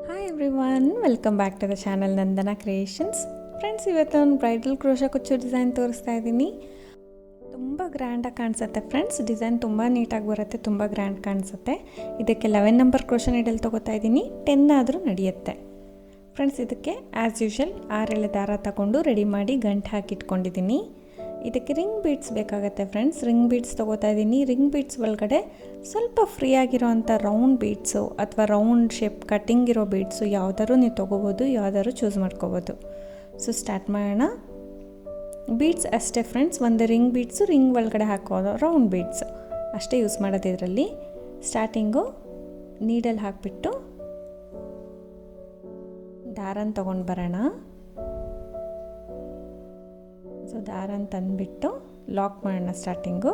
Hi everyone, welcome back to the channel Nandana creations. Friends, ಇವತ್ತೊಂದು bridal crochet ಕುಚ್ಚು design ತೋರಿಸ್ತಾ ಇದ್ದೀನಿ. ತುಂಬ ಗ್ರ್ಯಾಂಡಾಗಿ ಕಾಣಿಸುತ್ತೆ ಫ್ರೆಂಡ್ಸ್. ಡಿಸೈನ್ ತುಂಬ ನೀಟಾಗಿ ಬರುತ್ತೆ, ತುಂಬ ಗ್ರ್ಯಾಂಡ್ ಕಾಣಿಸುತ್ತೆ. ಇದಕ್ಕೆ 11 ನಂಬರ್ ಕ್ರೋಶಾ ನೀಡಲ್ ತೊಗೋತಾ ಇದ್ದೀನಿ. 10 ಆದರೂ ನಡೆಯುತ್ತೆ ಫ್ರೆಂಡ್ಸ್. ಇದಕ್ಕೆ ಆ್ಯಸ್ ಯೂಶಲ್ 6 ಎಳೆ ದಾರ ತಗೊಂಡು ರೆಡಿ ಮಾಡಿ ಗಂಟು ಹಾಕಿಟ್ಕೊಂಡಿದ್ದೀನಿ. ಇದಕ್ಕೆ ರಿಂಗ್ ಬೀಡ್ಸ್ ಬೇಕಾಗುತ್ತೆ ಫ್ರೆಂಡ್ಸ್. ರಿಂಗ್ ಬೀಡ್ಸ್ ತೊಗೋತಾ ಇದ್ದೀನಿ. ರಿಂಗ್ ಬೀಡ್ಸ್ ಒಳಗಡೆ ಸ್ವಲ್ಪ ಫ್ರೀ ಆಗಿರೋವಂಥ ರೌಂಡ್ ಬೀಡ್ಸು ಅಥವಾ ರೌಂಡ್ ಶೇಪ್ ಕಟ್ಟಿಂಗ್ ಇರೋ ಬೀಡ್ಸು ಯಾವುದಾದ್ರು ನೀವು ತೊಗೋಬೋದು, ಯಾವುದಾದ್ರು ಚೂಸ್ ಮಾಡ್ಕೋಬೋದು. ಸೊ ಸ್ಟಾರ್ಟ್ ಮಾಡೋಣ. ಬೀಡ್ಸ್ ಅಷ್ಟೇ ಫ್ರೆಂಡ್ಸ್, ಒಂದು ರಿಂಗ್ ಬೀಡ್ಸು, ರಿಂಗ್ ಒಳಗಡೆ ಹಾಕೋದು ರೌಂಡ್ ಬೀಡ್ಸ್ ಅಷ್ಟೇ ಯೂಸ್ ಮಾಡೋದು ಇದರಲ್ಲಿ. ಸ್ಟಾರ್ಟಿಂಗು ನೀಡಲ್ ಹಾಕಿಬಿಟ್ಟು ದಾರನ ತೊಗೊಂಡು ಬರೋಣ. ಸೊ ದಾರನ ತಂದುಬಿಟ್ಟು ಲಾಕ್ ಮಾಡೋಣ. ಸ್ಟಾರ್ಟಿಂಗು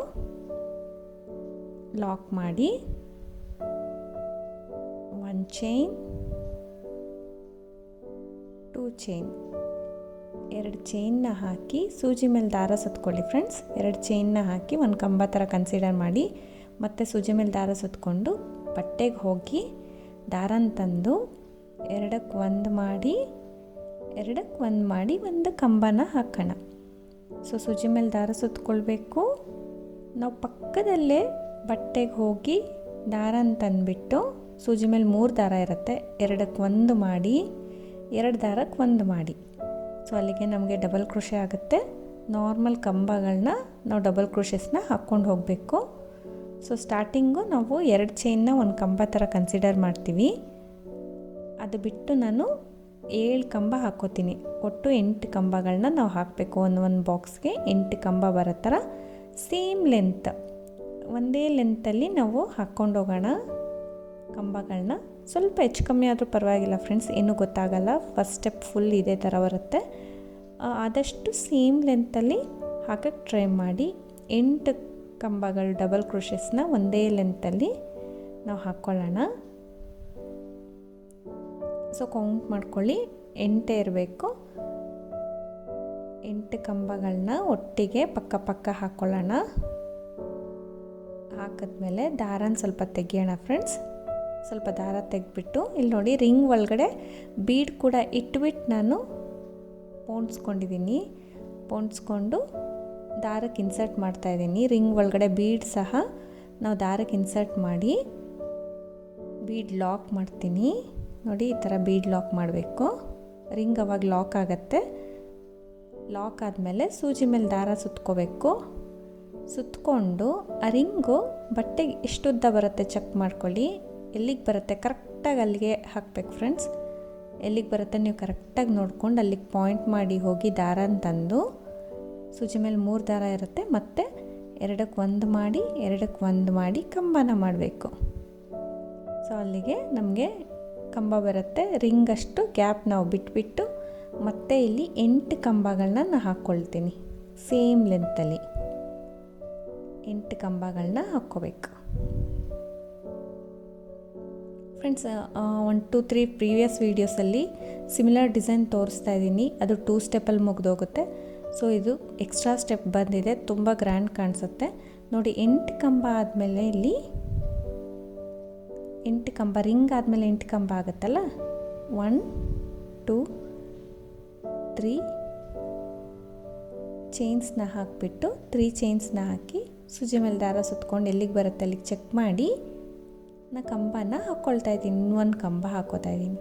ಲಾಕ್ ಮಾಡಿ 1 ಚೈನ್, 2 ಚೈನ್, 2 ಚೈನ್ನ ಹಾಕಿ ಸೂಜಿ ಮೇಲೆ ದಾರ ಸುತ್ಕೊಳ್ಳಿ ಫ್ರೆಂಡ್ಸ್. 2 ಚೈನ್ನ ಹಾಕಿ ಒಂದು ಕಂಬ ಥರ ಕನ್ಸಿಡರ್ ಮಾಡಿ ಮತ್ತು ಸೂಜಿ ಮೇಲೆ ದಾರ ಸುತ್ಕೊಂಡು ಬಟ್ಟೆಗೆ ಹೋಗಿ ದಾರನ ತಂದು 2ಕ್ಕೆ 1 ಮಾಡಿ 2ಕ್ಕೆ 1 ಮಾಡಿ ಒಂದು ಕಂಬನ ಹಾಕೋಣ. ಸೊ ಸೂಜಿ ಮೇಲೆ ದಾರ ಸುತ್ಕೊಳ್ಬೇಕು. ನಾವು ಪಕ್ಕದಲ್ಲೇ ಬಟ್ಟೆಗೆ ಹೋಗಿ ದಾರನ ತಂದುಬಿಟ್ಟು ಸೂಜಿ ಮೇಲೆ 3 ದಾರ ಇರುತ್ತೆ, 2ಕ್ಕೆ 1 ಮಾಡಿ 2 ದಾರಕ್ಕೆ 1 ಮಾಡಿ. ಸೊ ಅಲ್ಲಿಗೆ ನಮಗೆ ಡಬಲ್ ಕ್ರೋಶೆ ಆಗುತ್ತೆ. ನಾರ್ಮಲ್ ಕಂಬಗಳನ್ನ ನಾವು ಡಬಲ್ ಕ್ರೋಶೆಸ್ನ ಹಾಕ್ಕೊಂಡು ಹೋಗಬೇಕು. ಸೊ ಸ್ಟಾರ್ಟಿಂಗು ನಾವು 2 ಚೈನ್ನ ಒಂದು ಕಂಬ ಥರ ಕನ್ಸಿಡರ್ ಮಾಡ್ತೀವಿ. ಅದು ಬಿಟ್ಟು ನಾನು 7 ಕಂಬ ಹಾಕೋತೀನಿ. ಒಟ್ಟು 8 ಕಂಬಗಳನ್ನ ನಾವು ಹಾಕಬೇಕು. ಒಂದು ಬಾಕ್ಸ್ಗೆ 8 ಕಂಬ ಬರೋ ಥರ ಸೇಮ್ ಲೆಂತ್, ಒಂದೇ ಲೆಂತಲ್ಲಿ ನಾವು ಹಾಕ್ಕೊಂಡು ಹೋಗೋಣ ಕಂಬಗಳನ್ನ. ಸ್ವಲ್ಪ ಹೆಚ್ಚು ಕಮ್ಮಿ ಆದರೂ ಪರವಾಗಿಲ್ಲ ಫ್ರೆಂಡ್ಸ್, ಏನೂ ಗೊತ್ತಾಗಲ್ಲ. ಫಸ್ಟ್ ಸ್ಟೆಪ್ ಫುಲ್ ಇದೇ ಥರ ಬರುತ್ತೆ. ಆದಷ್ಟು ಸೇಮ್ ಲೆಂತಲ್ಲಿ ಹಾಕಕ್ಕೆ ಟ್ರೈ ಮಾಡಿ. 8 ಕಂಬಗಳು ಡಬಲ್ ಕ್ರೋಶೆಸ್ನ ಒಂದೇ ಲೆಂತಲ್ಲಿ ನಾವು ಹಾಕ್ಕೊಳ್ಳೋಣ. ಸೊ ಕೌಂಟ್ ಮಾಡ್ಕೊಳ್ಳಿ, 8 ಇರಬೇಕು. 8 ಕಂಬಗಳನ್ನ ಒಟ್ಟಿಗೆ ಪಕ್ಕ ಪಕ್ಕ ಹಾಕ್ಕೊಳ್ಳೋಣ. ಹಾಕಿದ್ಮೇಲೆ ದಾರನ ಸ್ವಲ್ಪ ತೆಗಿಯೋಣ ಫ್ರೆಂಡ್ಸ್. ಸ್ವಲ್ಪ ದಾರ ತೆಗೆದ್ಬಿಟ್ಟು ಇಲ್ಲಿ ನೋಡಿ, ರಿಂಗ್ ಒಳಗಡೆ ಬೀಡ್ ಕೂಡ ಇಟ್ಬಿಟ್ಟು ನಾನು ಪೋಣಿಸ್ಕೊಂಡಿದ್ದೀನಿ. ಪೋಣಿಸ್ಕೊಂಡು ದಾರಕ್ಕೆ ಇನ್ಸರ್ಟ್ ಮಾಡ್ತಾಯಿದ್ದೀನಿ. ರಿಂಗ್ ಒಳಗಡೆ ಬೀಡ್ ಸಹ ನಾವು ದಾರಕ್ಕೆ ಇನ್ಸರ್ಟ್ ಮಾಡಿ ಬೀಡ್ ಲಾಕ್ ಮಾಡ್ತೀನಿ. ನೋಡಿ, ಈ ಥರ ಬೀಡ್ ಲಾಕ್ ಮಾಡಬೇಕು. ರಿಂಗ್ ಅವಾಗ ಲಾಕ್ ಆಗುತ್ತೆ. ಲಾಕ್ ಆದಮೇಲೆ ಸೂಜಿ ಮೇಲೆ ದಾರ ಸುತ್ಕೋಬೇಕು. ಸುತ್ಕೊಂಡು ಆ ರಿಂಗು ಬಟ್ಟೆಗೆ ಎಷ್ಟು ಉದ್ದ ಬರುತ್ತೆ ಚೆಕ್ ಮಾಡ್ಕೊಳ್ಳಿ. ಎಲ್ಲಿಗೆ ಬರುತ್ತೆ ಕರೆಕ್ಟಾಗಿ ಅಲ್ಲಿಗೆ ಹಾಕಬೇಕು ಫ್ರೆಂಡ್ಸ್. ಎಲ್ಲಿಗೆ ಬರುತ್ತೆ ನೀವು ಕರೆಕ್ಟಾಗಿ ನೋಡ್ಕೊಂಡು ಅಲ್ಲಿಗೆ ಪಾಯಿಂಟ್ ಮಾಡಿ ಹೋಗಿ ದಾರನ ತಂದು ಸೂಜಿ ಮೇಲೆ 3 ದಾರ ಇರುತ್ತೆ, ಮತ್ತು 2ಕ್ಕೆ 1 ಮಾಡಿ 2ಕ್ಕೆ 1 ಮಾಡಿ ಕಂಬನ ಮಾಡಬೇಕು. ಸೊ ಅಲ್ಲಿಗೆ ನಮಗೆ ಕಂಬ ಬರುತ್ತೆ. ರಿಂಗಷ್ಟು ಗ್ಯಾಪ್ ನಾವು ಬಿಟ್ಬಿಟ್ಟು ಮತ್ತೆ ಇಲ್ಲಿ 8 ಕಂಬಗಳನ್ನ ನಾನು ಹಾಕ್ಕೊಳ್ತೀನಿ. ಸೇಮ್ ಲೆಂತಲ್ಲಿ 8 ಕಂಬಗಳನ್ನ ಹಾಕ್ಕೋಬೇಕು ಫ್ರೆಂಡ್ಸ್. 1, 2, 3 ಪ್ರೀವಿಯಸ್ ವೀಡಿಯೋಸಲ್ಲಿ ಸಿಮಿಲರ್ ಡಿಸೈನ್ ತೋರಿಸ್ತಾ ಇದ್ದೀನಿ. ಅದು 2 ಸ್ಟೆಪ್ಪಲ್ಲಿ ಮುಗಿದೋಗುತ್ತೆ. ಸೊ ಇದು ಎಕ್ಸ್ಟ್ರಾ ಸ್ಟೆಪ್ ಬಂದಿದೆ, ತುಂಬ ಗ್ರ್ಯಾಂಡ್ ಕಾಣಿಸುತ್ತೆ ನೋಡಿ. 8 ಕಂಬ ಆದಮೇಲೆ ಇಲ್ಲಿ 8 ಕಂಬ, ರಿಂಗ್ ಆದಮೇಲೆ 8 ಕಂಬ ಆಗುತ್ತಲ್ಲ. 1, 2, 3 ಚೈನ್ಸ್ನ ಹಾಕಿಬಿಟ್ಟು 3 ಚೈನ್ಸ್ನ ಹಾಕಿ ಸೂಜಿ ಮೇಲೆ ದಾರ ಸುತ್ಕೊಂಡು ಎಲ್ಲಿಗೆ ಬರುತ್ತೆ ಅಲ್ಲಿಗೆ ಚೆಕ್ ಮಾಡಿ ನಾ ಕಂಬನ ಹಾಕ್ಕೊಳ್ತಾ ಇದ್ದೀನಿ. ಇನ್ನೊಂದು ಕಂಬ ಹಾಕೋತಾ ಇದ್ದೀನಿ.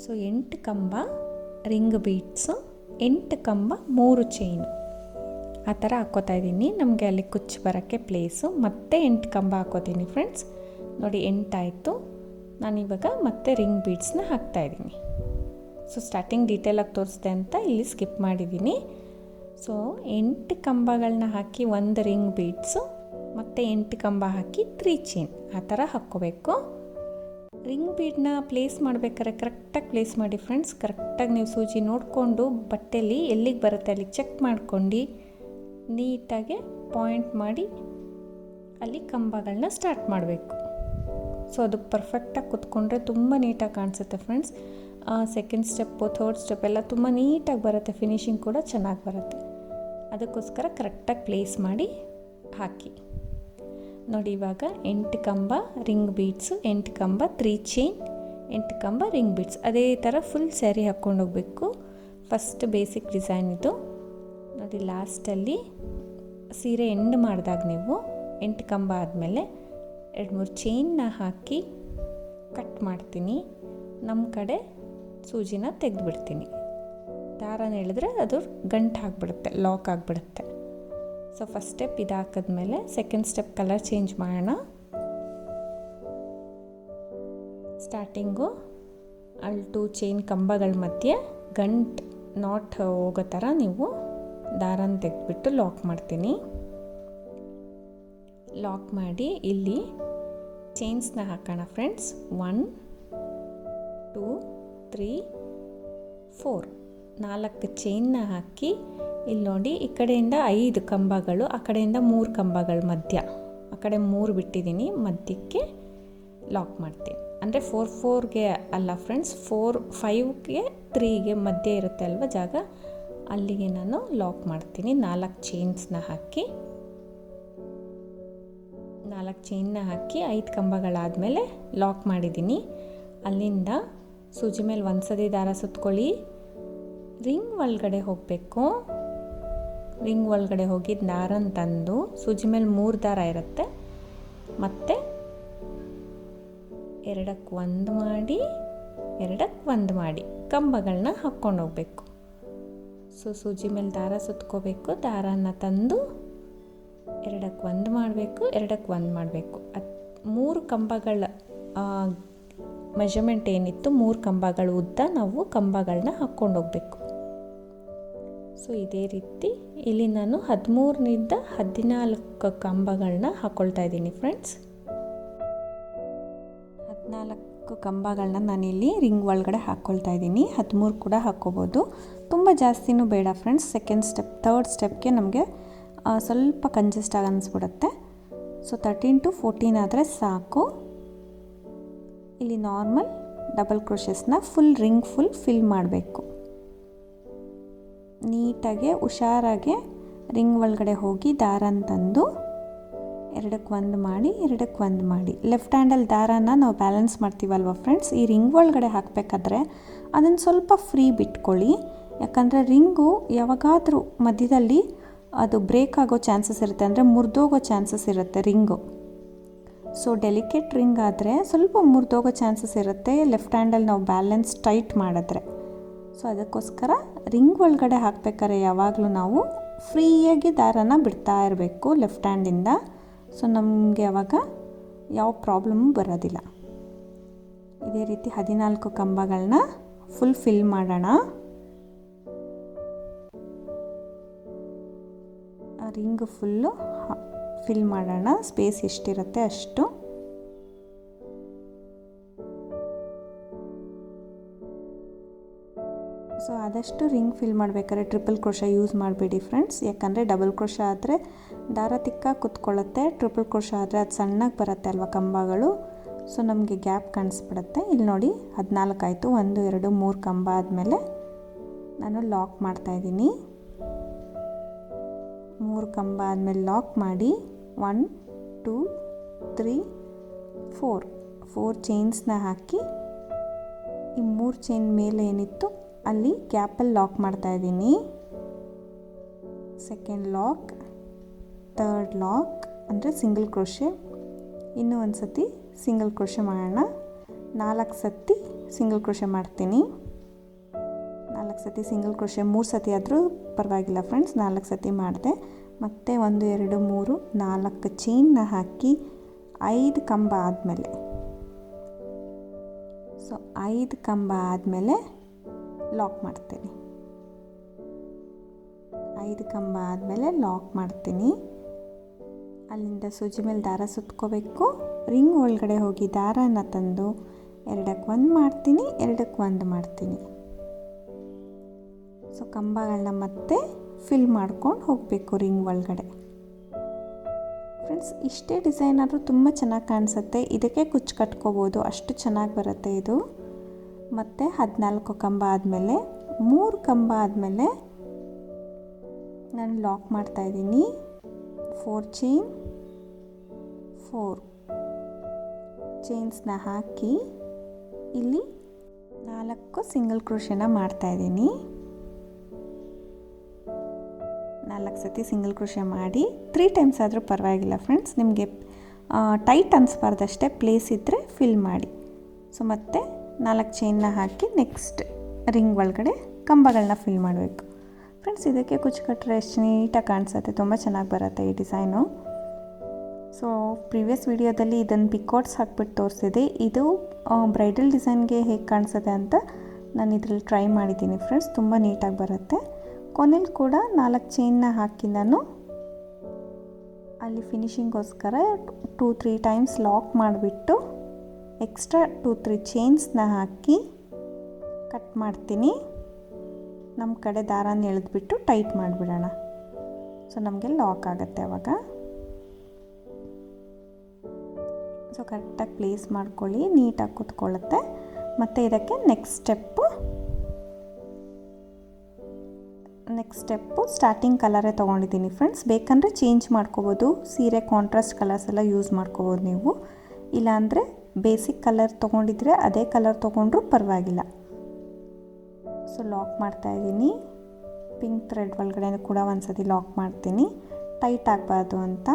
ಸೊ 8 ಕಂಬ ರಿಂಗ್ ಬೀಡ್ಸು, 8 ಕಂಬ 3 ಚೈನು ಆ ಥರ ಹಾಕ್ಕೋತಾ ಇದ್ದೀನಿ. ನಮಗೆ ಅಲ್ಲಿ ಕುಚ್ಚು ಬರೋಕ್ಕೆ ಪ್ಲೇಸು. ಮತ್ತೆ 8 ಕಂಬ ಹಾಕೋತೀನಿ ಫ್ರೆಂಡ್ಸ್. ನೋಡಿ 8 ಆಯಿತು. ನಾನಿವಾಗ ಮತ್ತೆ ರಿಂಗ್ ಬೀಡ್ಸ್ನ ಹಾಕ್ತಾಯಿದ್ದೀನಿ. ಸೊ ಸ್ಟಾರ್ಟಿಂಗ್ ಡೀಟೇಲಾಗಿ ತೋರಿಸ್ದೆ ಅಂತ ಇಲ್ಲಿ ಸ್ಕಿಪ್ ಮಾಡಿದ್ದೀನಿ. ಸೊ 8 ಕಂಬಗಳನ್ನ ಹಾಕಿ 1 ರಿಂಗ್ ಬೀಡ್ಸು, ಮತ್ತು 8 ಕಂಬ ಹಾಕಿ 3 ಚೈನ್ ಆ ಥರ ಹಾಕ್ಕೋಬೇಕು. ರಿಂಗ್ ಬೀಡನ್ನ ಪ್ಲೇಸ್ ಮಾಡಬೇಕಾದ್ರೆ ಕರೆಕ್ಟಾಗಿ ಪ್ಲೇಸ್ ಮಾಡಿ ಫ್ರೆಂಡ್ಸ್. ಕರೆಕ್ಟಾಗಿ ನೀವು ಸೂಜಿ ನೋಡಿಕೊಂಡು ಬಟ್ಟೆಯಲ್ಲಿ ಎಲ್ಲಿಗೆ ಬರುತ್ತೆ ಅಲ್ಲಿಗೆ ಚೆಕ್ ಮಾಡ್ಕೊಂಡು ನೀಟಾಗಿ ಪಾಯಿಂಟ್ ಮಾಡಿ ಅಲ್ಲಿ ಕಂಬಗಳನ್ನ ಸ್ಟಾರ್ಟ್ ಮಾಡಬೇಕು. ಸೊ ಅದು ಪರ್ಫೆಕ್ಟಾಗಿ ಕೂತ್ಕೊಂಡ್ರೆ ತುಂಬ ನೀಟಾಗಿ ಕಾಣಿಸುತ್ತೆ friends. Second step, third step ಎಲ್ಲ ತುಂಬ ನೀಟಾಗಿ ಬರುತ್ತೆ. ಫಿನಿಶಿಂಗ್ ಕೂಡ ಚೆನ್ನಾಗಿ ಬರುತ್ತೆ. ಅದಕ್ಕೋಸ್ಕರ ಕರೆಕ್ಟಾಗಿ ಪ್ಲೇಸ್ ಮಾಡಿ ಹಾಕಿ. ನೋಡಿ ಇವಾಗ 8 ಕಂಬ ರಿಂಗ್ ಬೀಡ್ಸು, 8 ಕಂಬ 3 ಚೈನ್, 8 ಕಂಬ ರಿಂಗ್ ಬೀಡ್ಸ್. ಅದೇ ಥರ ಫುಲ್ ಸ್ಯಾರಿ ಹಾಕ್ಕೊಂಡು ಹೋಗಬೇಕು. ಫಸ್ಟ್ ಬೇಸಿಕ್ ಡಿಸೈನ್ ಇದು ನೋಡಿ. ಲಾಸ್ಟಲ್ಲಿ ಸೀರೆ ಎಂಡ್ ಮಾಡಿದಾಗ ನೀವು 8 ಕಂಬ ಆದಮೇಲೆ 2-3 ಚೈನ್ನ ಹಾಕಿ ಕಟ್ ಮಾಡ್ತೀನಿ. ನಮ್ಮ ಕಡೆ ಸೂಜಿನ ತೆಗೆದುಬಿಡ್ತೀನಿ. ದಾರನ ಎಳೆದ್ರೆ ಅದು ಗಂಟು ಆಗಿಬಿಡುತ್ತೆ, ಲಾಕ್ ಆಗಿಬಿಡುತ್ತೆ. ಸೊ ಫಸ್ಟ್ ಸ್ಟೆಪ್ ಇದು ಹಾಕಿದ್ಮೇಲೆ ಸೆಕೆಂಡ್ ಸ್ಟೆಪ್ ಕಲರ್ ಚೇಂಜ್ ಮಾಡೋಣ. ಸ್ಟಾರ್ಟಿಂಗು ಅಲ್ಲಿ 2 ಚೈನ್ ಕಂಬಗಳ ಮಧ್ಯೆ ಗಂಟು ನಾಟ್ ಹೋಗೋ ಥರ ನೀವು ದಾರನ ತೆಗೆದುಬಿಟ್ಟು ಲಾಕ್ ಮಾಡ್ತೀನಿ. ಲಾಕ್ ಮಾಡಿ ಇಲ್ಲಿ ಚೈನ್ಸ್ನ ಹಾಕೋಣ ಫ್ರೆಂಡ್ಸ್. 1 2 3 4 4 ಚೈನ್ನ ಹಾಕಿ ಇಲ್ಲಿ ನೋಡಿ, ಈ ಕಡೆಯಿಂದ 5 ಕಂಬಗಳು, ಆ ಕಡೆಯಿಂದ 3 ಕಂಬಗಳ ಮಧ್ಯ, ಆ ಕಡೆ 3 ಬಿಟ್ಟಿದ್ದೀನಿ, ಮಧ್ಯಕ್ಕೆ ಲಾಕ್ ಮಾಡ್ತೀನಿ. ಅಂದರೆ 4-4ಗೆ ಅಲ್ಲ ಫ್ರೆಂಡ್ಸ್, 4-5ಗೆ 3ಗೆ ಮಧ್ಯೆ ಇರುತ್ತೆ ಅಲ್ವ ಜಾಗ, ಅಲ್ಲಿಗೆ ನಾನು ಲಾಕ್ ಮಾಡ್ತೀನಿ. 4 ಚೈನ್ಸ್ನ ಹಾಕಿ 4 ಚೈನ್ನ ಹಾಕಿ 5 ಕಂಬಗಳಾದಮೇಲೆ ಲಾಕ್ ಮಾಡಿದ್ದೀನಿ. ಅಲ್ಲಿಂದ ಸೂಜಿ ಮೇಲೆ ಒಂದು ಸತಿ ದಾರ ಸುತ್ಕೊಳ್ಳಿ. ರಿಂಗ್ ಒಳಗಡೆ ಹೋಗಬೇಕು. ರಿಂಗ್ ಒಳಗಡೆ ಹೋಗಿ ದಾರನ ತಂದು ಸೂಜಿ ಮೇಲೆ 3 ದಾರ ಇರುತ್ತೆ, ಮತ್ತು 2ಕ್ಕೆ 1 ಮಾಡಿ 2ಕ್ಕೆ 1 ಮಾಡಿ ಕಂಬಗಳನ್ನ ಹಾಕ್ಕೊಂಡು ಹೋಗಬೇಕು. ಸೊ ಸೂಜಿ ಮೇಲೆ ದಾರ ಸುತ್ಕೋಬೇಕು. ದಾರನ ತಂದು 2ಕ್ಕೆ 1 ಮಾಡಬೇಕು, 2ಕ್ಕೆ 1 ಮಾಡಬೇಕು. 3 ಕಂಬಗಳ ಮೆಜರ್ಮೆಂಟ್ ಏನಿತ್ತು, 3 ಕಂಬಗಳ ಉದ್ದ ನಾವು ಕಂಬಗಳನ್ನ ಹಾಕ್ಕೊಂಡು ಹೋಗಬೇಕು. ಸೊ ಇದೇ ರೀತಿ ಇಲ್ಲಿ ನಾನು 13ರಿಂದ 14 ಕಂಬಗಳನ್ನ ಹಾಕ್ಕೊಳ್ತಾ ಇದ್ದೀನಿ ಫ್ರೆಂಡ್ಸ್. 14 ಕಂಬಗಳನ್ನ ನಾನಿಲ್ಲಿ ರಿಂಗ್ ಒಳಗಡೆ ಹಾಕ್ಕೊಳ್ತಾ ಇದ್ದೀನಿ. 13 ಕೂಡ ಹಾಕ್ಕೋಬೋದು, ತುಂಬ ಜಾಸ್ತಿನೂ ಬೇಡ ಫ್ರೆಂಡ್ಸ್. ಸೆಕೆಂಡ್ ಸ್ಟೆಪ್ ಥರ್ಡ್ ಸ್ಟೆಪ್ಗೆ ನಮಗೆ ಸ್ವಲ್ಪ ಕಂಜೆಸ್ಟ್ ಆಗಿ ಅನಿಸ್ಬಿಡುತ್ತೆ. ಸೊ 13 to 14 ಆದರೆ ಸಾಕು. ಇಲ್ಲಿ ನಾರ್ಮಲ್ ಡಬಲ್ ಕ್ರೋಶಸ್ನ ರಿಂಗ್ ಫುಲ್ ಫಿಲ್ ಮಾಡಬೇಕು. ನೀಟಾಗೆ ಹುಷಾರಾಗೆ ರಿಂಗ್ ಒಳಗಡೆ ಹೋಗಿ ದಾರನ ತಂದು 2ಕ್ಕೆ 1 ಮಾಡಿ 2ಕ್ಕೆ 1 ಮಾಡಿ. ಲೆಫ್ಟ್ ಹ್ಯಾಂಡಲ್ಲಿ ದಾರಾನ ನಾವು ಬ್ಯಾಲೆನ್ಸ್ ಮಾಡ್ತೀವಲ್ವ ಫ್ರೆಂಡ್ಸ್, ಈ ರಿಂಗ್ ಒಳಗಡೆ ಹಾಕಬೇಕಾದ್ರೆ ಅದನ್ನು ಸ್ವಲ್ಪ ಫ್ರೀ ಬಿಟ್ಕೊಳ್ಳಿ. ಯಾಕಂದರೆ ರಿಂಗು ಯಾವಾಗಾದರೂ ಮಧ್ಯದಲ್ಲಿ ಅದು ಬ್ರೇಕ್ ಆಗೋ ಚಾನ್ಸಸ್ ಇರುತ್ತೆ, ಅಂದರೆ ಮುರಿದೋಗೋ ಚಾನ್ಸಸ್ ಇರುತ್ತೆ ರಿಂಗು. ಸೊ ಡೆಲಿಕೇಟ್ ರಿಂಗ್ ಆದರೆ ಸ್ವಲ್ಪ ಮುರಿದೋಗೋ ಚಾನ್ಸಸ್ ಇರುತ್ತೆ ಲೆಫ್ಟ್ ಹ್ಯಾಂಡಲ್ಲಿ ನಾವು ಬ್ಯಾಲೆನ್ಸ್ ಟೈಟ್ ಮಾಡಿದ್ರೆ. ಸೊ ಅದಕ್ಕೋಸ್ಕರ ರಿಂಗ್ ಒಳಗಡೆ ಹಾಕಬೇಕಾದ್ರೆ ಯಾವಾಗಲೂ ನಾವು ಫ್ರೀಯಾಗಿ ದಾರನ ಬಿಡ್ತಾ ಇರಬೇಕು ಲೆಫ್ಟ್ ಹ್ಯಾಂಡಿಂದ. ಸೊ ನಮಗೆ ಆವಾಗ ಯಾವ ಪ್ರಾಬ್ಲಮ್ಮು ಬರೋದಿಲ್ಲ. ಇದೇ ರೀತಿ 14 ಕಂಬಗಳನ್ನ ಫುಲ್ ಫಿಲ್ ಮಾಡೋಣ. ರಿಂಗ್ ಫುಲ್ಲು ಫಿಲ್ ಮಾಡೋಣ, ಸ್ಪೇಸ್ ಎಷ್ಟಿರುತ್ತೆ ಅಷ್ಟು. ಸೊ ಆದಷ್ಟು ರಿಂಗ್ ಫಿಲ್ ಮಾಡಬೇಕಾದ್ರೆ ಟ್ರಿಪಲ್ ಕ್ರೋಶ ಯೂಸ್ ಮಾಡಬೇಡಿ ಫ್ರೆಂಡ್ಸ್. ಯಾಕಂದರೆ ಡಬಲ್ ಕ್ರೋಶ ಆದರೆ ದಾರ ತಿಕ್ಕ ಕುತ್ಕೊಳ್ಳುತ್ತೆ, ಟ್ರಿಪಲ್ ಕ್ರೋಶ ಆದರೆ ಅದು ಸಣ್ಣಗೆ ಬರುತ್ತೆ ಅಲ್ವ ಕಂಬಗಳು. ಸೊ ನಮಗೆ ಗ್ಯಾಪ್ ಕಾಣಿಸ್ಬಿಡುತ್ತೆ. ಇಲ್ಲಿ ನೋಡಿ 14 ಆಯಿತು. 1 2 3 ಕಂಬ ಆದಮೇಲೆ ನಾನು ಲಾಕ್ ಮಾಡ್ತಾಯಿದ್ದೀನಿ. 3 ಕಂಬ ಆದಮೇಲೆ ಲಾಕ್ ಮಾಡಿ 1 2 3 4 ಚೈನ್ಸ್ನ ಹಾಕಿ ಈ 3 ಚೈನ್ ಮೇಲೆ ಏನಿತ್ತು ಅಲ್ಲಿ ಗ್ಯಾಪಲ್ಲಿ ಲಾಕ್ ಮಾಡ್ತಾಯಿದ್ದೀನಿ. ಸೆಕೆಂಡ್ ಲಾಕ್, ಥರ್ಡ್ ಲಾಕ್ ಅಂದರೆ ಸಿಂಗಲ್ ಕ್ರೋಶೆ. ಇನ್ನೂ ಒಂದು ಸತಿ ಸಿಂಗಲ್ ಕ್ರೋಶೆ ಮಾಡೋಣ. 4 ಸತಿ ಸಿಂಗಲ್ ಕ್ರೋಶೆ ಮಾಡ್ತೀನಿ. 4 ಸತಿ ಸಿಂಗಲ್ ಕ್ರೋಶೆ, 3 ಸತಿ ಆದರೂ ಪರವಾಗಿಲ್ಲ ಫ್ರೆಂಡ್ಸ್. 4 ಸತಿ ಮಾಡಿದೆ. ಮತ್ತು 1 2 3 4 ಚೈನ್ನ ಹಾಕಿ 5 ಕಂಬ ಆದಮೇಲೆ, ಸೊ 5 ಕಂಬ ಆದಮೇಲೆ ಲಾಕ್ ಮಾಡ್ತೀನಿ. 5 ಕಂಬ ಆದಮೇಲೆ ಲಾಕ್ ಮಾಡ್ತೀನಿ. ಅಲ್ಲಿಂದ ಸೂಜಿ ಮೇಲೆ ದಾರ ಸುತ್ಕೋಬೇಕು. ರಿಂಗ್ ಒಳಗಡೆ ಹೋಗಿ ದಾರನ ತಂದು 2ಕ್ಕೆ 1 ಮಾಡ್ತೀನಿ, 2ಕ್ಕೆ 1 ಮಾಡ್ತೀನಿ. ಸೊ ಕಂಬಗಳನ್ನ ಮತ್ತೆ ಫಿಲ್ ಮಾಡ್ಕೊಂಡು ಹೋಗಬೇಕು ರಿಂಗ್ ಒಳಗಡೆ. ಫ್ರೆಂಡ್ಸ್ ಇಷ್ಟೇ ಡಿಸೈನ್ ಆದರೂ ತುಂಬ ಚೆನ್ನಾಗಿ ಕಾಣಿಸುತ್ತೆ. ಇದಕ್ಕೆ ಕುಚ್ಚು ಕಟ್ಕೋಬೋದು, ಅಷ್ಟು ಚೆನ್ನಾಗಿ ಬರುತ್ತೆ ಇದು. ಮತ್ತು 14 ಕಂಬ ಆದಮೇಲೆ 3 ಕಂಬ ಆದಮೇಲೆ ನಾನು ಲಾಕ್ ಮಾಡ್ತಾಯಿದ್ದೀನಿ. 4 ಚೈನ್, 4 ಚೈನ್ಸ್ನ ಹಾಕಿ ಇಲ್ಲಿ 4 ಸಿಂಗಲ್ ಕ್ರೋಶೆನ ಮಾಡ್ತಾಯಿದ್ದೀನಿ. 4 ಸತಿ ಸಿಂಗಲ್ ಕ್ರೋಶೆ ಮಾಡಿ 3 ಟೈಮ್ಸ್ ಆದರೂ ಪರವಾಗಿಲ್ಲ ಫ್ರೆಂಡ್ಸ್. ನಿಮಗೆ ಟೈಟ್ ಅನಿಸ್ಬಾರ್ದಷ್ಟೇ, ಪ್ಲೇಸ್ ಇದ್ದರೆ ಫಿಲ್ ಮಾಡಿ. ಸೊ ಮತ್ತೆ 4 ಚೈನ್ನ ಹಾಕಿ ನೆಕ್ಸ್ಟ್ ರಿಂಗ್ ಒಳಗಡೆ ಕಂಬಗಳನ್ನ ಫಿಲ್ ಮಾಡಬೇಕು ಫ್ರೆಂಡ್ಸ್. ಇದಕ್ಕೆ ಕುಚ್ಚು ಕಟ್ಟರೆ ಎಷ್ಟು ನೀಟಾಗಿ ಕಾಣಿಸುತ್ತೆ, ತುಂಬ ಚೆನ್ನಾಗಿ ಬರುತ್ತೆ ಈ ಡಿಸೈನು. ಸೊ ಪ್ರೀವಿಯಸ್ ವಿಡಿಯೋದಲ್ಲಿ ಇದನ್ನು ಪಿಕಾಟ್ಸ್ ಹಾಕ್ಬಿಟ್ಟು ತೋರಿಸಿದೆ. ಇದು ಬ್ರೈಡಲ್ ಡಿಸೈನ್ಗೆ ಹೇಗೆ ಕಾಣಿಸುತ್ತೆ ಅಂತ ನಾನು ಇದರಲ್ಲಿ ಟ್ರೈ ಮಾಡಿದ್ದೀನಿ ಫ್ರೆಂಡ್ಸ್, ತುಂಬ ನೀಟಾಗಿ ಬರುತ್ತೆ. ಕೊನೆಯಲ್ಲಿ ಕೂಡ 4 ಚೈನ್ನ ಹಾಕಿ ನಾನು ಅಲ್ಲಿ ಫಿನಿಶಿಂಗೋಸ್ಕರ 2-3 ಟೈಮ್ಸ್ ಲಾಕ್ ಮಾಡಿಬಿಟ್ಟು ಎಕ್ಸ್ಟ್ರಾ 2-3 ಚೈನ್ಸ್ನ ಹಾಕಿ ಕಟ್ ಮಾಡ್ತೀನಿ. ನಮ್ಮ ಕಡೆ ದಾರಾನ ಎಳೆದ್ಬಿಟ್ಟು ಟೈಟ್ ಮಾಡಿಬಿಡೋಣ. ಸೊ ನಮಗೆ ಲಾಕ್ ಆಗುತ್ತೆ ಆವಾಗ. ಸೊ ಕರೆಕ್ಟಾಗಿ ಪ್ಲೇಸ್ ಮಾಡ್ಕೊಳ್ಳಿ, ನೀಟಾಗಿ ಕೂತ್ಕೊಳ್ಳುತ್ತೆ. ಮತ್ತು ಇದಕ್ಕೆ ನೆಕ್ಸ್ಟ್ ಸ್ಟೆಪ್ಪು ಸ್ಟಾರ್ಟಿಂಗ್ ಕಲರೇ ತೊಗೊಂಡಿದ್ದೀನಿ ಫ್ರೆಂಡ್ಸ್. ಬೇಕಂದರೆ ಚೇಂಜ್ ಮಾಡ್ಕೋಬೋದು, ಸೀರೆ ಕಾಂಟ್ರಾಸ್ಟ್ ಕಲರ್ಸ್ ಎಲ್ಲ ಯೂಸ್ ಮಾಡ್ಕೋಬೋದು ನೀವು. ಇಲ್ಲಾಂದರೆ ಬೇಸಿಕ್ ಕಲರ್ ತೊಗೊಂಡಿದ್ರೆ ಅದೇ ಕಲರ್ ತೊಗೊಂಡ್ರೂ ಪರವಾಗಿಲ್ಲ. ಸೊ ಲಾಕ್ ಮಾಡ್ತಾಯಿದ್ದೀನಿ. ಪಿಂಕ್ ಥ್ರೆಡ್ ಒಳಗಡೆ ಕೂಡ ಒಂದು ಸತಿ ಲಾಕ್ ಮಾಡ್ತೀನಿ, ಟೈಟ್ ಆಗಬಾರ್ದು ಅಂತ.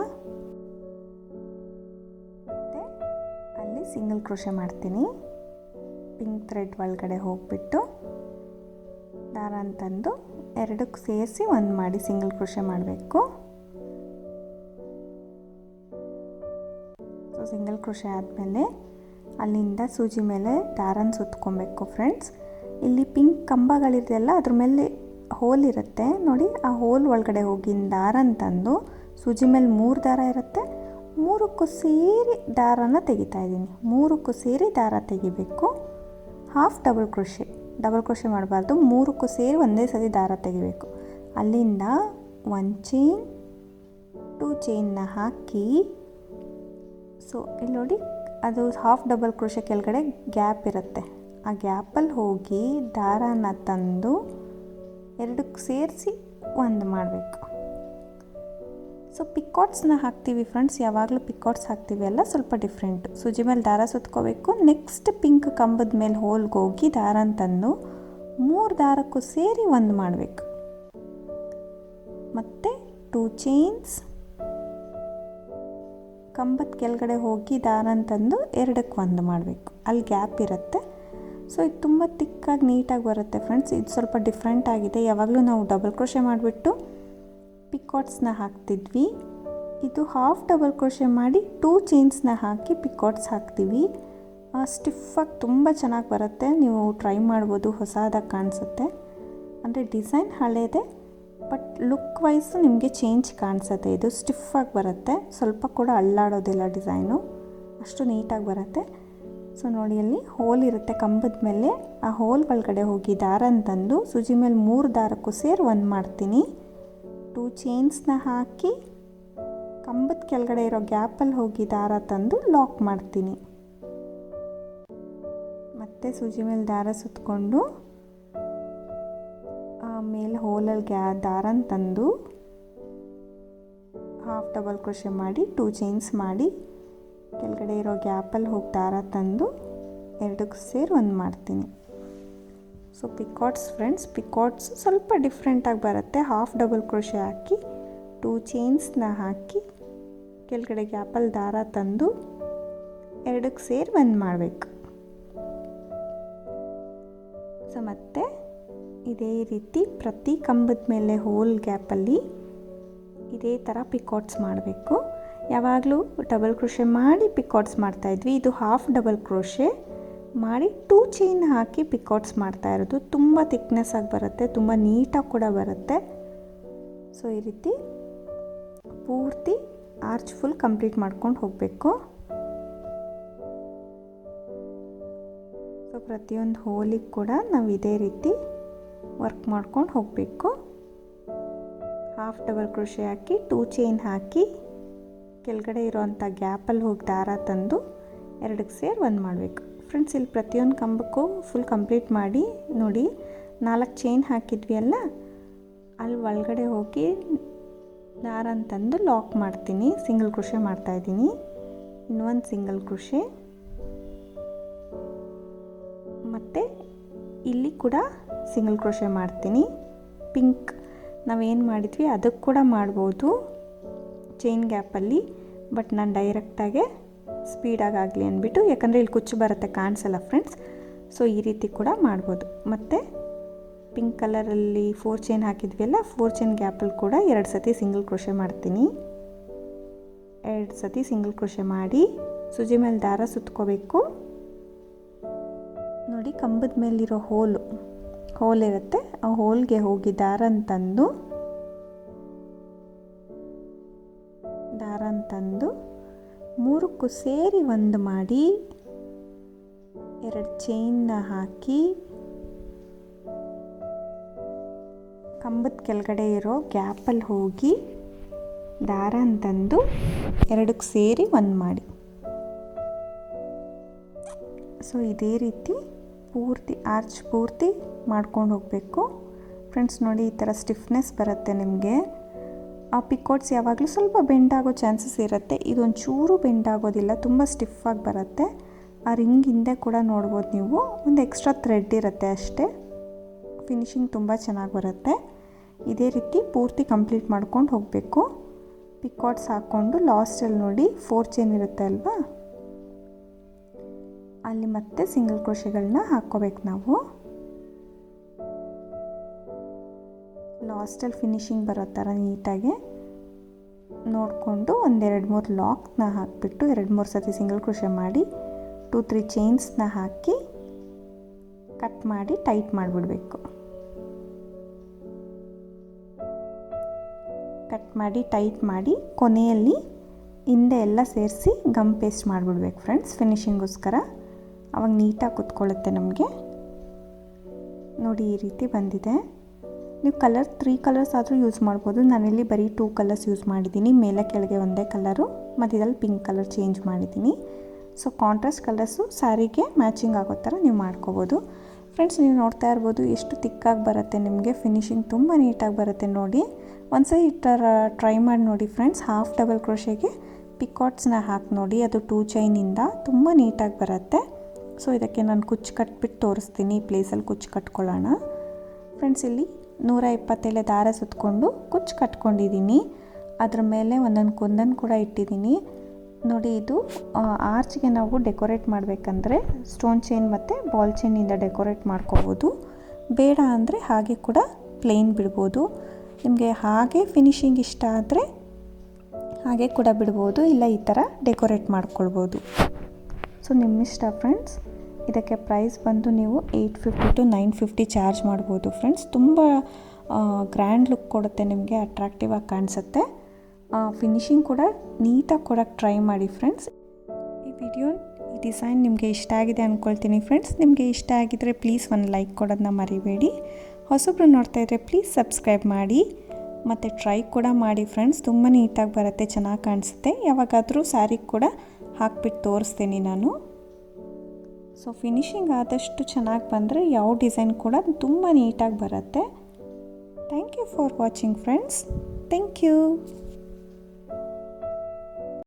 ಮತ್ತು ಅಲ್ಲಿ ಸಿಂಗಲ್ ಕ್ರೋಶೆ ಮಾಡ್ತೀನಿ. ಪಿಂಕ್ ಥ್ರೆಡ್ ಒಳಗಡೆ ಹೋಗಿಬಿಟ್ಟು ದಾರ ಅಂತಂದು 2 ಸೇರಿಸಿ 1 ಮಾಡಿ ಸಿಂಗಲ್ ಕ್ರೋಶೆ ಮಾಡಬೇಕು. ಸೊ ಸಿಂಗಲ್ ಕ್ರೋಶೆ ಆದಮೇಲೆ ಅಲ್ಲಿಂದ ಸೂಜಿ ಮೇಲೆ ದಾರನ ಸುತ್ಕೊಬೇಕು ಫ್ರೆಂಡ್ಸ್. ಇಲ್ಲಿ ಪಿಂಕ್ ಕಂಬಗಳಿದೆಯಲ್ಲ ಅದ್ರ ಮೇಲೆ ಹೋಲ್ ಇರುತ್ತೆ ನೋಡಿ, ಆ ಹೋಲ್ ಒಳಗಡೆ ಹೋಗಿ ದಾರ ಅಂತಂದು ಸೂಜಿ ಮೇಲೆ 3 ದಾರ ಇರುತ್ತೆ, 3ಕ್ಕೂ ಸೇರಿ ದಾರನ ತೆಗಿತಾ ಇದ್ದೀನಿ. 3ಕ್ಕೂ ಸೇರಿ ದಾರ ತೆಗಿಬೇಕು. ಹಾಫ್ ಡಬಲ್ ಕ್ರೋಶೆ ಮಾಡಬಾರ್ದು, 3ಕ್ಕೂ ಸೇರಿ ಒಂದೇ ಸತಿ ದಾರ ತೆಗಿಬೇಕು. ಅಲ್ಲಿಂದ 1 ಚೈನ್ 2 ಚೈನ್ನ ಹಾಕಿ, ಸೊ ಇಲ್ಲಿ ನೋಡಿ ಅದು ಹಾಫ್ ಡಬಲ್ ಕ್ರೋಶೆ ಕೆಳಗಡೆ ಗ್ಯಾಪ್ ಇರುತ್ತೆ, ಆ ಗ್ಯಾಪಲ್ಲಿ ಹೋಗಿ ದಾರಾನ ತಂದು 2ಕ್ಕೆ ಸೇರಿಸಿ 1 ಮಾಡಬೇಕು. ಸೊ ಪಿಕಾಟ್ಸ್ನ ಹಾಕ್ತೀವಿ ಫ್ರೆಂಡ್ಸ್, ಯಾವಾಗಲೂ ಪಿಕಾಟ್ಸ್ ಹಾಕ್ತೀವಿ ಅಲ್ಲ, ಸ್ವಲ್ಪ ಡಿಫ್ರೆಂಟು. ಸೂಜಿ ಮೇಲೆ ದಾರ ಸುತ್ಕೋಬೇಕು. ನೆಕ್ಸ್ಟ್ ಪಿಂಕ್ ಕಂಬದ ಮೇಲೆ ಹೋಲ್ಗೆ ಹೋಗಿ ದಾರಾನ ತಂದು 3 ದಾರಕ್ಕೂ ಸೇರಿ 1 ಮಾಡಬೇಕು. ಮತ್ತು 2 ಚೈನ್ಸ್ ಕಂಬದ ಕೆಳಗಡೆ ಹೋಗಿ ದಾರಾನ ತಂದು 2ಕ್ಕೆ 1 ಮಾಡಬೇಕು. ಅಲ್ಲಿ ಗ್ಯಾಪ್ ಇರುತ್ತೆ. ಸೊ ಇದು ತುಂಬ ತಿಕ್ಕಾಗಿ ನೀಟಾಗಿ ಬರುತ್ತೆ ಫ್ರೆಂಡ್ಸ್. ಇದು ಸ್ವಲ್ಪ ಡಿಫ್ರೆಂಟ್ ಆಗಿದೆ. ಯಾವಾಗಲೂ ನಾವು ಡಬಲ್ ಕ್ರೋಶೆ ಮಾಡಿಬಿಟ್ಟು ಪಿಕಾಟ್ಸ್ನ ಹಾಕ್ತಿದ್ವಿ. ಇದು ಹಾಫ್ ಡಬಲ್ ಕ್ರೋಶೆ ಮಾಡಿ 2 ಚೈನ್ಸ್ನ ಹಾಕಿ ಪಿಕಾಟ್ಸ್ ಹಾಕ್ತೀವಿ. ಸ್ಟಿಫಾಗಿ ತುಂಬ ಚೆನ್ನಾಗಿ ಬರುತ್ತೆ. ನೀವು ಟ್ರೈ ಮಾಡ್ಬೋದು, ಹೊಸದಾಗಿ ಕಾಣಿಸುತ್ತೆ. ಅಂದರೆ ಡಿಸೈನ್ ಹಳೇದೆ, ಬಟ್ ಲುಕ್ ವೈಸು ನಿಮಗೆ ಚೇಂಜ್ ಕಾಣಿಸುತ್ತೆ. ಇದು ಸ್ಟಿಫಾಗಿ ಬರುತ್ತೆ, ಸ್ವಲ್ಪ ಕೂಡ ಅಳ್ಳಾಡೋದಿಲ್ಲ ಡಿಸೈನು, ಅಷ್ಟು ನೀಟಾಗಿ ಬರುತ್ತೆ. ಸೊ ನೋಡಿ ಅಲ್ಲಿ ಹೋಲ್ ಇರುತ್ತೆ ಕಂಬದ ಮೇಲೆ, ಆ ಹೋಲ್ ಒಳಗಡೆ ಹೋಗಿ ದಾರನ ತಂದು ಸೂಜಿ ಮೇಲೆ 3 ದಾರಕ್ಕೂ ಸೇರಿ 1 ಮಾಡ್ತೀನಿ. 2 ಚೈನ್ಸ್ನ ಹಾಕಿ ಕಂಬದ ಕೆಳಗಡೆ ಇರೋ ಗ್ಯಾಪಲ್ಲಿ ಹೋಗಿ ದಾರ ತಂದು ಲಾಕ್ ಮಾಡ್ತೀನಿ. ಮತ್ತು ಸೂಜಿ ಮೇಲೆ ದಾರ ಸುತ್ತಕೊಂಡು ಆಮೇಲೆ ಹೋಲಲ್ಲಿ ದಾರನ ತಂದು ಹಾಫ್ ಡಬಲ್ ಕ್ರೋಶೆ ಮಾಡಿ 2 ಚೈನ್ಸ್ ಮಾಡಿ ಕೆಳಗಡೆ ಇರೋ ಗ್ಯಾಪಲ್ಲಿ ಹೋಗಿ ದಾರ ತಂದು 2ಕ್ಕೆ ಸೇರಿ 1 ಮಾಡ್ತೀನಿ. ಸೊ ಪಿಕಾಟ್ಸ್ ಫ್ರೆಂಡ್ಸ್, ಪಿಕಾಟ್ಸ್ ಸ್ವಲ್ಪ ಡಿಫ್ರೆಂಟಾಗಿ ಬರುತ್ತೆ. ಹಾಫ್ ಡಬಲ್ ಕ್ರೋಶೆ ಹಾಕಿ 2 ಚೈನ್ಸ್ನ ಹಾಕಿ ಕೆಳಗಡೆ ಗ್ಯಾಪಲ್ಲಿ ದಾರ ತಂದು 2ಕ್ಕೆ ಸೇರಿ 1 ಮಾಡಬೇಕು. ಸೊ ಮತ್ತು ಇದೇ ರೀತಿ ಪ್ರತಿ ಕಂಬದ ಮೇಲೆ ಹೋಲ್ ಗ್ಯಾಪಲ್ಲಿ ಇದೇ ಥರ ಪಿಕಾಟ್ಸ್ ಮಾಡಬೇಕು. ಯಾವಾಗಲೂ ಡಬಲ್ ಕ್ರೋಶೆ ಮಾಡಿ ಪಿಕಾಟ್ಸ್ ಮಾಡ್ತಾಯಿದ್ವಿ. ಇದು ಹಾಫ್ ಡಬಲ್ ಕ್ರೋಶೆ ಮಾಡಿ 2 ಚೈನ್ ಹಾಕಿ ಪಿಕಾಟ್ಸ್ ಮಾಡ್ತಾ ಇರೋದು. ತುಂಬ ಥಿಕ್ನೆಸ್ ಆಗಿ ಬರುತ್ತೆ, ತುಂಬ ನೀಟಾಗಿ ಕೂಡ ಬರುತ್ತೆ. ಸೊ ಈ ರೀತಿ ಪೂರ್ತಿ ಆರ್ಚ್ ಫುಲ್ ಕಂಪ್ಲೀಟ್ ಮಾಡ್ಕೊಂಡು ಹೋಗಬೇಕು. ಸೊ ಪ್ರತಿಯೊಂದು ಹೋಲಿಗೆ ಕೂಡ ನಾವು ಇದೇ ರೀತಿ ವರ್ಕ್ ಮಾಡ್ಕೊಂಡು ಹೋಗಬೇಕು. ಹಾಫ್ ಡಬಲ್ ಕ್ರೋಶೆ ಹಾಕಿ 2 ಚೈನ್ ಹಾಕಿ ಕೆಳಗಡೆ ಇರೋವಂಥ ಗ್ಯಾಪಲ್ಲಿ ಹೋಗಿ ದಾರ ತಂದು 2ಕ್ಕೆ ಸೇರಿ 1 ಮಾಡಬೇಕು. ಫ್ರೆಂಡ್ಸ್ ಇಲ್ಲಿ ಪ್ರತಿಯೊಂದು ಕಂಬಕ್ಕೂ ಫುಲ್ ಕಂಪ್ಲೀಟ್ ಮಾಡಿ ನೋಡಿ. 4 ಚೈನ್ ಹಾಕಿದ್ವಿ ಅಲ್ಲ, ಅಲ್ಲಿ ಒಳಗಡೆ ಹೋಗಿ ದಾರ ಅಂತಂದು ಲಾಕ್ ಮಾಡ್ತೀನಿ. ಸಿಂಗಲ್ ಕ್ರೋಶೆ ಮಾಡ್ತಾಯಿದ್ದೀನಿ. ಇನ್ನೊಂದು ಸಿಂಗಲ್ ಕ್ರೋಶೆ ಮತ್ತು ಇಲ್ಲಿ ಕೂಡ ಸಿಂಗಲ್ ಕ್ರೋಶೆ ಮಾಡ್ತೀನಿ. ಪಿಂಕ್ ನಾವೇನು ಮಾಡಿದ್ವಿ ಅದಕ್ಕೆ ಕೂಡ ಮಾಡ್ಬೋದು ಚೈನ್ ಗ್ಯಾಪಲ್ಲಿ, ಬಟ್ ನಾನು ಡೈರೆಕ್ಟಾಗೆ ಸ್ಪೀಡಾಗಿ ಆಗಲಿ ಅಂದ್ಬಿಟ್ಟು, ಯಾಕಂದರೆ ಇಲ್ಲಿ ಕುಚ್ಚು ಬರುತ್ತೆ ಕಾಣಿಸಲ್ಲ ಫ್ರೆಂಡ್ಸ್. ಸೊ ಈ ರೀತಿ ಕೂಡ ಮಾಡ್ಬೋದು. ಮತ್ತು ಪಿಂಕ್ ಕಲರಲ್ಲಿ 4 ಚೈನ್ ಹಾಕಿದ್ವಿ, 4 ಚೈನ್ ಗ್ಯಾಪಲ್ಲಿ ಕೂಡ 2 ಸತಿ ಸಿಂಗಲ್ ಕ್ರೋಶೆ ಮಾಡ್ತೀನಿ. 2 ಸತಿ ಸಿಂಗಲ್ ಕ್ರೋಶೆ ಮಾಡಿ ಸೂಜಿ ಮೇಲೆ ದಾರ ಸುತ್ಕೋಬೇಕು. ನೋಡಿ, ಕಂಬದ ಮೇಲಿರೋ ಹೋಲ್ ಇರುತ್ತೆ, ಆ ಹೋಲ್ಗೆ ಹೋಗಿ ದಾರ ತಂದು 3ಕ್ಕೂ ಸೇರಿ 1 ಮಾಡಿ 2 ಚೈನ್ನ ಹಾಕಿ ಕಂಬದ ಕೆಳಗಡೆ ಇರೋ ಗ್ಯಾಪಲ್ಲಿ ಹೋಗಿ ದಾರ ತಂದು 2ಕ್ಕೆ ಸೇರಿ 1 ಮಾಡಿ. ಸೊ ಇದೇ ರೀತಿ ಪೂರ್ತಿ ಆರ್ಚ್ ಪೂರ್ತಿ ಮಾಡ್ಕೊಂಡು ಹೋಗಬೇಕು ಫ್ರೆಂಡ್ಸ್. ನೋಡಿ, ಈ ಥರ ಸ್ಟಿಫ್ನೆಸ್ ಬರುತ್ತೆ ನಿಮಗೆ. ಆ ಪಿಕೋಟ್ಸ್ ಯಾವಾಗಲೂ ಸ್ವಲ್ಪ ಬೆಂಡ್ ಆಗೋ ಚಾನ್ಸಸ್ ಇರುತ್ತೆ. ಇದೊಂದು ಚೂರು ಬೆಂಡ್ ಆಗೋದಿಲ್ಲ, ತುಂಬ ಸ್ಟಿಫಾಗಿ ಬರುತ್ತೆ. ಆ ರಿಂಗ್ ಹಿಂದೆ ಕೂಡ ನೋಡ್ಬೋದು ನೀವು, ಒಂದು ಎಕ್ಸ್ಟ್ರಾ ಥ್ರೆಡ್ ಇರುತ್ತೆ ಅಷ್ಟೇ. ಫಿನಿಶಿಂಗ್ ತುಂಬ ಚೆನ್ನಾಗಿ ಬರುತ್ತೆ. ಇದೇ ರೀತಿ ಪೂರ್ತಿ ಕಂಪ್ಲೀಟ್ ಮಾಡ್ಕೊಂಡು ಹೋಗಬೇಕು. ಪಿಕಾಟ್ಸ್ ಹಾಕ್ಕೊಂಡು ಲಾಸ್ಟಲ್ಲಿ ನೋಡಿ 4 ಚೈನ್ ಇರುತ್ತೆ ಅಲ್ವಾ, ಅಲ್ಲಿ ಮತ್ತೆ ಸಿಂಗಲ್ ಕ್ರೋಶೆಗಳನ್ನ ಹಾಕ್ಕೋಬೇಕು ನಾವು. ಲಾಸ್ಟಲ್ಲಿ ಫಿನಿಶಿಂಗ್ ಬರೋ ಥರ ನೀಟಾಗಿ ನೋಡಿಕೊಂಡು 1-2-3 ಲಾಕ್ನ ಹಾಕಿಬಿಟ್ಟು 2-3 ಸತಿ ಸಿಂಗಲ್ ಕ್ರೋಶೆ ಮಾಡಿ 2-3 ಚೈನ್ಸ್ನ ಹಾಕಿ ಕಟ್ ಮಾಡಿ ಟೈಟ್ ಮಾಡಿಬಿಡಬೇಕು. ಕಟ್ ಮಾಡಿ ಟೈಟ್ ಮಾಡಿ ಕೊನೆಯಲ್ಲಿ ಹಿಂದೆ ಎಲ್ಲ ಸೇರಿಸಿ ಗಮ್ ಪೇಸ್ಟ್ ಮಾಡಿಬಿಡ್ಬೇಕು ಫ್ರೆಂಡ್ಸ್, ಫಿನಿಶಿಂಗೋಸ್ಕರ. ಅವಾಗ ನೀಟಾಗಿ ಕುತ್ಕೊಳ್ಳುತ್ತೆ ನಮಗೆ. ನೋಡಿ, ಈ ರೀತಿ ಬಂದಿದೆ. ನೀವು 3 ಕಲರ್ಸ್ ಆದರೂ ಯೂಸ್ ಮಾಡ್ಬೋದು. ನಾನಿಲ್ಲಿ ಬರೀ 2 ಕಲರ್ಸ್ ಯೂಸ್ ಮಾಡಿದ್ದೀನಿ. ಮೇಲೆ ಕೆಳಗೆ ಒಂದೇ ಕಲರು, ಮಧ್ಯದಲ್ಲಿ ಪಿಂಕ್ ಕಲರ್ ಚೇಂಜ್ ಮಾಡಿದ್ದೀನಿ. ಸೊ ಕಾಂಟ್ರಾಸ್ಟ್ ಕಲರ್ಸು ಸ್ಯಾರಿಗೆ ಮ್ಯಾಚಿಂಗ್ ಆಗೋ ಥರ ನೀವು ಮಾಡ್ಕೋಬೋದು ಫ್ರೆಂಡ್ಸ್. ನೀವು ನೋಡ್ತಾ ಇರ್ಬೋದು ಎಷ್ಟು ತಿಕ್ಕಾಗಿ ಬರುತ್ತೆ ನಿಮಗೆ. ಫಿನಿಶಿಂಗ್ ತುಂಬ ನೀಟಾಗಿ ಬರುತ್ತೆ ನೋಡಿ. ಒಂದ್ಸರಿ ಈ ಥರ ಟ್ರೈ ಮಾಡಿ ನೋಡಿ ಫ್ರೆಂಡ್ಸ್. ಹಾಫ್ ಡಬಲ್ ಕ್ರೋಶೆಗೆ ಪಿಕಾಟ್ಸ್ನ ಹಾಕಿ ನೋಡಿ, ಅದು 2 ಚೈನಿಂದ ತುಂಬ ನೀಟಾಗಿ ಬರುತ್ತೆ. ಸೊ ಇದಕ್ಕೆ ನಾನು ಕುಚ್ಚು ಕಟ್ಬಿಟ್ಟು ತೋರಿಸ್ತೀನಿ. ಈ ಪ್ಲೇಸಲ್ಲಿ ಕುಚ್ಚು ಕಟ್ಕೊಳ್ಳೋಣ ಫ್ರೆಂಡ್ಸ್. ಇಲ್ಲಿ 127 ದಾರ ಸುತ್ತಕೊಂಡು ಕುಚ್ಚು ಕಟ್ಕೊಂಡಿದ್ದೀನಿ. ಅದ್ರ ಮೇಲೆ ಒಂದೊಂದು ಕೂಡ ಇಟ್ಟಿದ್ದೀನಿ ನೋಡಿ. ಇದು ಆರ್ಚ್ಗೆ ನಾವು ಡೆಕೋರೇಟ್ ಮಾಡಬೇಕಂದ್ರೆ ಸ್ಟೋನ್ ಚೈನ್ ಮತ್ತು ಬಾಲ್ ಚೈನಿಂದ ಡೆಕೋರೇಟ್ ಮಾಡ್ಕೋಬೋದು. ಬೇಡ ಅಂದರೆ ಹಾಗೆ ಕೂಡ ಪ್ಲೇನ್ ಬಿಡ್ಬೋದು. ನಿಮಗೆ ಹಾಗೆ ಫಿನಿಶಿಂಗ್ ಇಷ್ಟ ಆದರೆ ಹಾಗೆ ಕೂಡ ಬಿಡ್ಬೋದು, ಇಲ್ಲ ಈ ಥರ ಡೆಕೋರೇಟ್ ಮಾಡ್ಕೊಳ್ಬೋದು. ಸೊ ನಿಮ್ಮಿಷ್ಟ ಫ್ರೆಂಡ್ಸ್. ಇದಕ್ಕೆ ಪ್ರೈಸ್ ಬಂದು ನೀವು 850 to 950 ಚಾರ್ಜ್ ಮಾಡ್ಬೋದು ಫ್ರೆಂಡ್ಸ್. ತುಂಬ ಗ್ರ್ಯಾಂಡ್ ಲುಕ್ ಕೊಡುತ್ತೆ ನಿಮಗೆ, ಅಟ್ರಾಕ್ಟಿವ್ ಆಗಿ ಕಾಣಿಸುತ್ತೆ. ಫಿನಿಶಿಂಗ್ ಕೂಡ ನೀಟಾಗಿ ಕೊಡೋಕ್ಕೆ ಟ್ರೈ ಮಾಡಿ ಫ್ರೆಂಡ್ಸ್. ಈ ಡಿಸೈನ್ ನಿಮಗೆ ಇಷ್ಟ ಆಗಿದೆ ಅಂದ್ಕೊಳ್ತೀನಿ ಫ್ರೆಂಡ್ಸ್. ನಿಮಗೆ ಇಷ್ಟ ಆಗಿದರೆ ಪ್ಲೀಸ್ ಒಂದು ಲೈಕ್ ಕೊಡೋದನ್ನ ಮರಿಬೇಡಿ. ಹೊಸಬ್ರು ನೋಡ್ತಾ ಇದ್ದರೆ ಪ್ಲೀಸ್ ಸಬ್ಸ್ಕ್ರೈಬ್ ಮಾಡಿ ಮತ್ತು ಟ್ರೈ ಕೂಡ ಮಾಡಿ ಫ್ರೆಂಡ್ಸ್. ತುಂಬ ನೀಟಾಗಿ ಬರುತ್ತೆ, ಚೆನ್ನಾಗಿ ಕಾಣಿಸುತ್ತೆ. ಯಾವಾಗಾದರೂ ಸ್ಯಾರಿಗೆ ಕೂಡ ಹಾಕ್ಬಿಟ್ಟು ತೋರಿಸ್ತೀನಿ ನಾನು. ಸೊ ಫಿನಿಶಿಂಗ್ ಆದಷ್ಟು ಚೆನ್ನಾಗಿ ಬಂದರೆ ಯಾವ ಡಿಸೈನ್ ಕೂಡ ತುಂಬ ನೀಟಾಗಿ ಬರುತ್ತೆ. Thank you for watching friends. Thank you.